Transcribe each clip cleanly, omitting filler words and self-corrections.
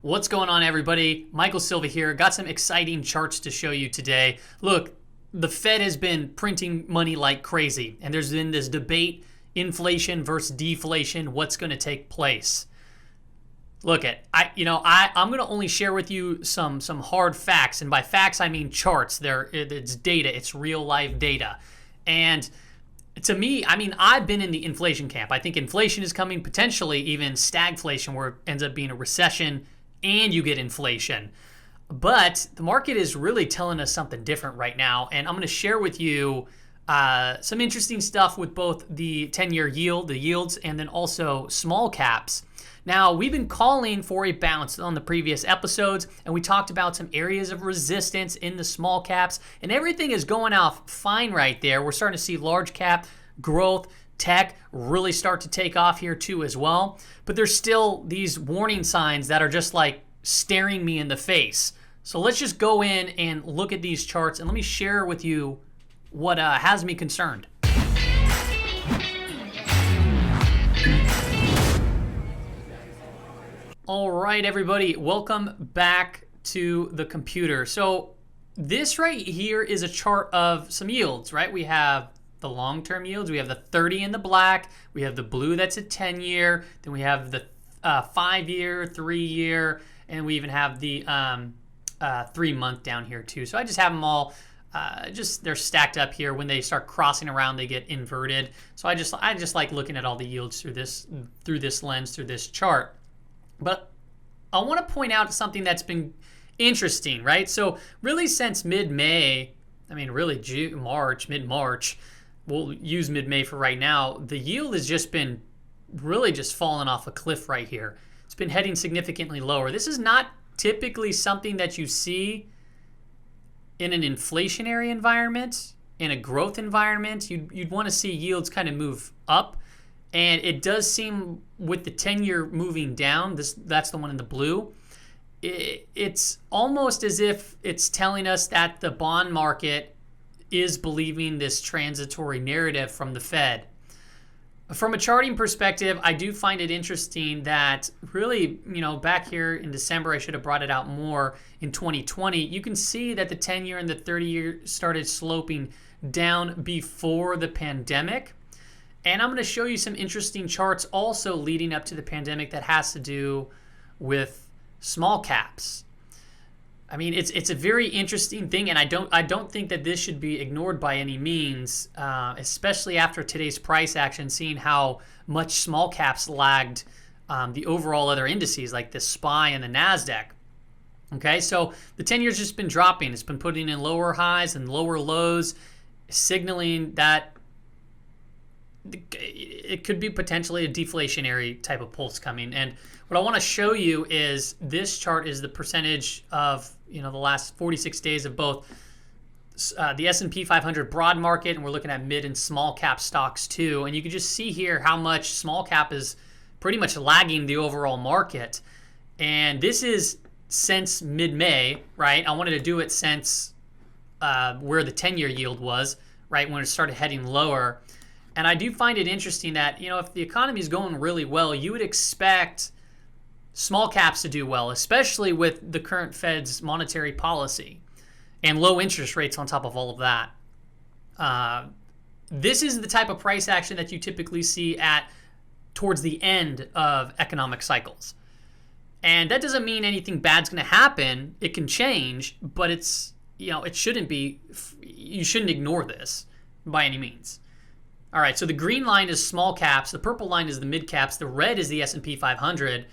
What's going on, everybody? Michael Silva here. Got some exciting charts to show you today. Look, the Fed has been printing money like crazy, and there's been this debate, inflation versus deflation, what's going to take place. Look I'm going to only share with you some hard facts, and by facts I mean charts. It's data, it's real life data. And to me, I've been in the inflation camp. I think inflation is coming, potentially even stagflation, where it ends up being a recession and you get inflation. But the market is really telling us something different right now, and I'm going to share with you some interesting stuff with both the 10-year yield, the yields, and then also small caps. Now, we've been calling for a bounce on the previous episodes, and we talked about some areas of resistance in the small caps, and everything is going off fine right there. We're starting to see large cap growth, tech really start to take off here too as well. But there's still these warning signs that are just like staring me in the face. So let's just go in and look at these charts, and let me share with you what has me concerned. All right, everybody, welcome back to the computer. So this right here is a chart of some yields, right? We have the long-term yields, we have the 30 in the black, we have the blue that's a 10-year, then we have the 5-year, 3-year, and we even have the 3-month down here too. So I just have them all, they're stacked up here. When they start crossing around, they get inverted. So I just like looking at all the yields through this lens, through this chart. But I want to point out something that's been interesting, right? So really since mid-May, really mid-March, we'll use mid-May for right now, the yield has just been really just falling off a cliff right here. It's been heading significantly lower. This is not typically something that you see in an inflationary environment, in a growth environment. You'd want to see yields kind of move up. And it does seem with the 10-year moving down, that's the one in the blue, it's almost as if it's telling us that the bond market is believing this transitory narrative from the Fed. From a charting perspective, I do find it interesting that really, back here in December, I should have brought it out more in 2020, you can see that the 10-year and the 30-year started sloping down before the pandemic. And I'm going to show you some interesting charts also leading up to the pandemic that has to do with small caps. It's a very interesting thing, and I don't think that this should be ignored by any means, especially after today's price action, seeing how much small caps lagged the overall other indices like the SPY and the NASDAQ. Okay, so the 10-year's just been dropping. It's been putting in lower highs and lower lows, signaling that it could be potentially a deflationary type of pulse coming. And what I want to show you is this chart is the percentage of the last 46 days of both the S&P 500 broad market, and we're looking at mid and small cap stocks too. And you can just see here how much small cap is pretty much lagging the overall market. And this is since mid-May, right? I wanted to do it since where the 10-year yield was, right, when it started heading lower. And I do find it interesting that, if the economy is going really well, you would expect small caps to do well, especially with the current Fed's monetary policy and low interest rates on top of all of that. This is the type of price action that you typically see towards the end of economic cycles. And that doesn't mean anything bad's going to happen. It can change, but it shouldn't be, you shouldn't ignore this by any means. All right, so the green line is small caps, the purple line is the mid caps, the red is the S&P 500.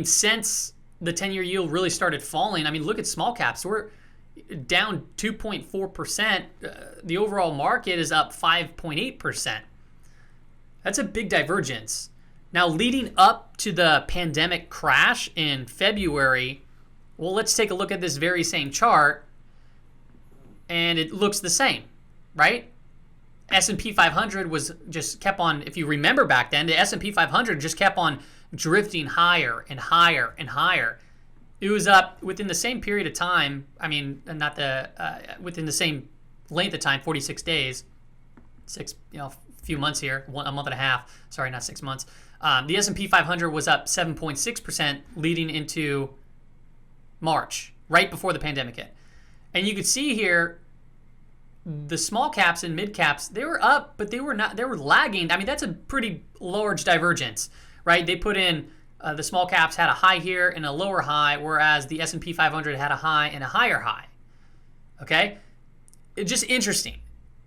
Since the 10-year yield really started falling, look at small caps. We're down 2.4%. The overall market is up 5.8%. That's a big divergence. Now, leading up to the pandemic crash in February, well, let's take a look at this very same chart, and it looks the same, right? S&P 500 was just kept on, if you remember back then, the S&P 500 just kept on drifting higher and higher and higher. It was up within the same period of time, within the same length of time, 46 days, few months here, a month and a half, sorry, not 6 months. The S&P 500 was up 7.6% leading into March, right before the pandemic hit. And you could see here the small caps and mid caps, they were up, but they were lagging. I mean, that's a pretty large divergence, right? They put in the small caps had a high here and a lower high, whereas the S&P 500 had a high and a higher high. Okay? It's just interesting.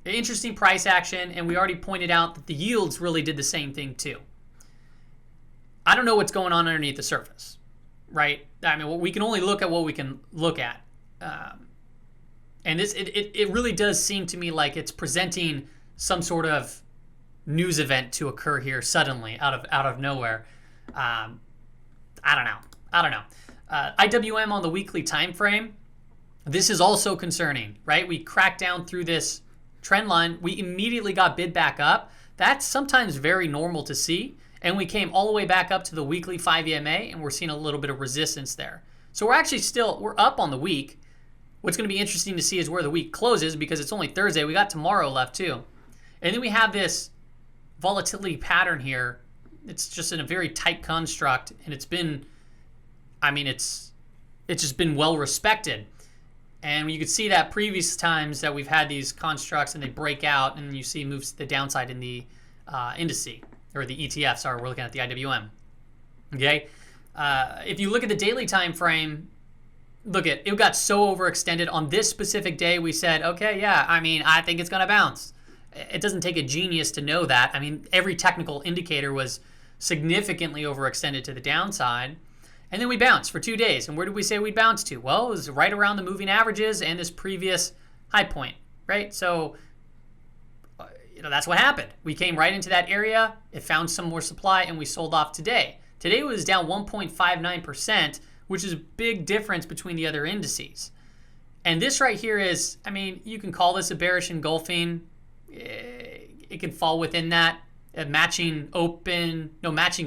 Interesting price action, and we already pointed out that the yields really did the same thing too. I don't know what's going on underneath the surface, right? I mean, we can only look at what we can look at. And it really does seem to me like it's presenting some sort of news event to occur here suddenly out of nowhere. I don't know. IWM on the weekly time frame. This is also concerning, right? We cracked down through this trend line. We immediately got bid back up. That's sometimes very normal to see. And we came all the way back up to the weekly 5 EMA, and we're seeing a little bit of resistance there. So we're actually we're up on the week. What's going to be interesting to see is where the week closes, because it's only Thursday. We got tomorrow left too. And then we have this volatility pattern here. It's just in a very tight construct, and it's just been well respected. And you can see that previous times that we've had these constructs and they break out, and you see moves to the downside in the indice, or the ETF. Sorry, we're looking at the IWM. Okay, if you look at the daily time frame, it got so overextended on this specific day. We said, okay, yeah, I mean, I think it's going to bounce. It doesn't take a genius to know that. I mean, every technical indicator was significantly overextended to the downside. And then we bounced for 2 days. And where did we say we'd bounce to? Well, it was right around the moving averages and this previous high point, right? So, that's what happened. We came right into that area. It found some more supply, and we sold off today. Today was down 1.59%, which is a big difference between the other indices. And this right here is, I mean, you can call this a bearish engulfing. It can fall within that. Matching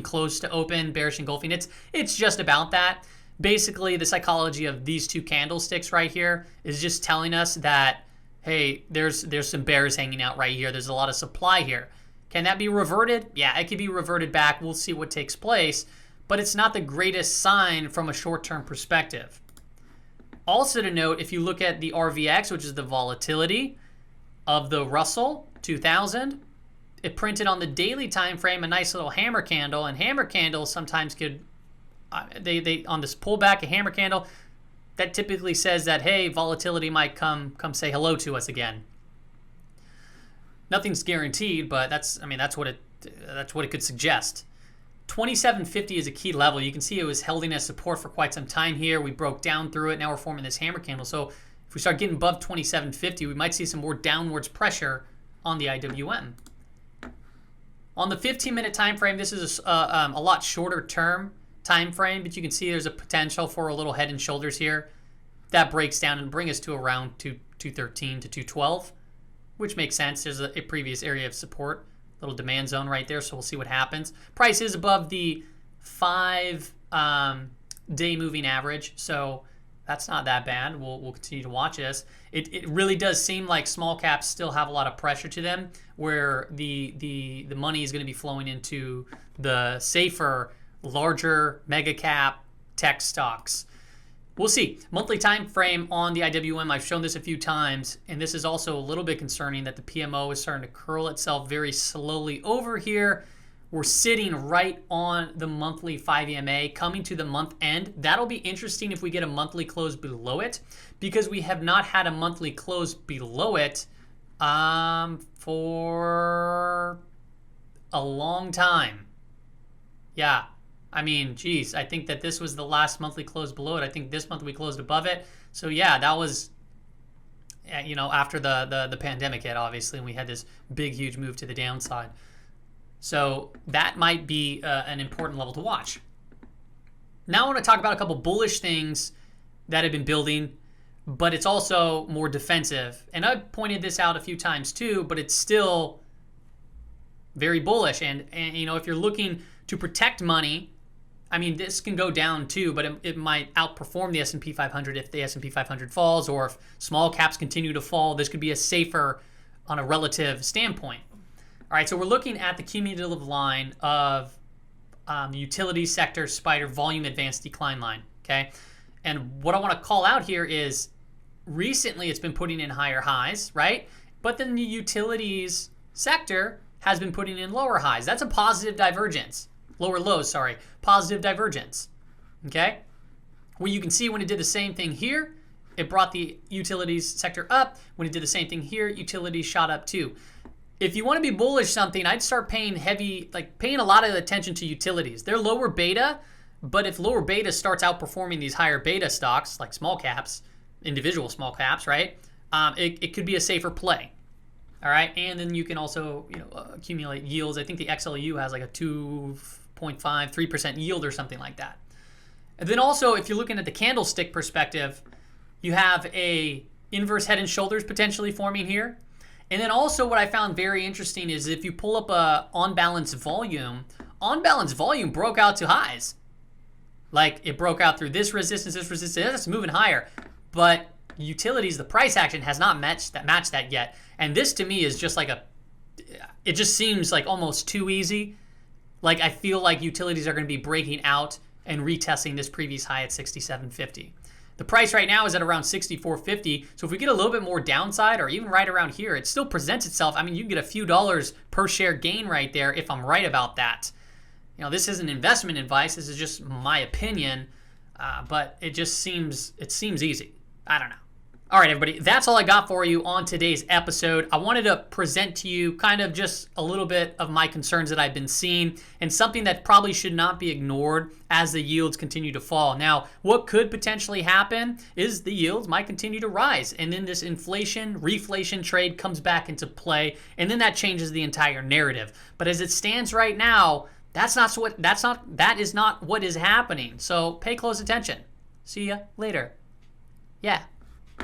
close to open, bearish engulfing. It's just about that. Basically, the psychology of these two candlesticks right here is just telling us that, hey, there's some bears hanging out right here. There's a lot of supply here. Can that be reverted? Yeah, it could be reverted back. We'll see what takes place. But it's not the greatest sign from a short-term perspective. Also to note, if you look at the RVX, which is the volatility of the Russell 2000, it printed on the daily time frame a nice little hammer candle, and hammer candles sometimes could they on this pullback, a hammer candle that typically says that, hey, volatility might come say hello to us again. Nothing's guaranteed, but that's what it could suggest. 2750 is a key level. You can see it was held in as support for quite some time here. We broke down through it. Now we're forming this hammer candle. So if we start getting above 2750, we might see some more downwards pressure on the IWM. On the 15-minute time frame, this is a lot shorter term time frame, but you can see there's a potential for a little head and shoulders here. That breaks down and brings us to around 213 to 212, which makes sense. There's a previous area of support, little demand zone right there, so we'll see what happens. Price is above the 5-day moving average, so that's not that bad. We'll continue to watch this. It really does seem like small caps still have a lot of pressure to them, where the money is going to be flowing into the safer, larger mega cap tech stocks. We'll see. Monthly time frame on the IWM, I've shown this a few times, and this is also a little bit concerning that the PMO is starting to curl itself very slowly over here. We're sitting right on the monthly 5 EMA coming to the month end. That'll be interesting if we get a monthly close below it, because we have not had a monthly close below it for a long time. Yeah. I mean, geez, I think that this was the last monthly close below it. I think this month we closed above it. So yeah, that was, after the pandemic hit, obviously, and we had this big, huge move to the downside. So that might be an important level to watch. Now I want to talk about a couple bullish things that have been building, but it's also more defensive. And I've pointed this out a few times too, but it's still very bullish. And if you're looking to protect money, I mean, this can go down too, but it might outperform the S&P 500 if the S&P 500 falls, or if small caps continue to fall. This could be a safer on a relative standpoint. All right, so we're looking at the cumulative line of the utility sector spider volume advanced decline line, okay? And what I want to call out here is recently it's been putting in higher highs, right? But then the utilities sector has been putting in lower highs. That's a positive divergence. Lower lows, sorry. Positive divergence. Okay? Well, you can see when it did the same thing here, it brought the utilities sector up. When it did the same thing here, utilities shot up too. If you want to be bullish something, I'd start paying paying a lot of attention to utilities. They're lower beta, but if lower beta starts outperforming these higher beta stocks, like small caps, individual small caps, right? It could be a safer play. All right, and then you can also accumulate yields. I think the XLU has like a 2.5, 3% yield or something like that. And then also, if you're looking at the candlestick perspective, you have a inverse head and shoulders potentially forming here. And then also what I found very interesting is if you pull up a on balance volume broke out to highs. Like it broke out through this resistance, it's moving higher. But utilities, the price action has not matched that yet. And this to me is just like it just seems like almost too easy. Like I feel like utilities are going to be breaking out and retesting this previous high at 67.50. The price right now is at around 64.50. So if we get a little bit more downside or even right around here, it still presents itself. I mean, you can get a few dollars per share gain right there if I'm right about that. This isn't investment advice. This is just my opinion. But it seems easy. I don't know. All right, everybody, that's all I got for you on today's episode. I wanted to present to you kind of just a little bit of my concerns that I've been seeing and something that probably should not be ignored as the yields continue to fall. Now, what could potentially happen is the yields might continue to rise, and then this reflation trade comes back into play, and then that changes the entire narrative. But as it stands right now, that is not what is happening. So pay close attention. See ya later. Yeah.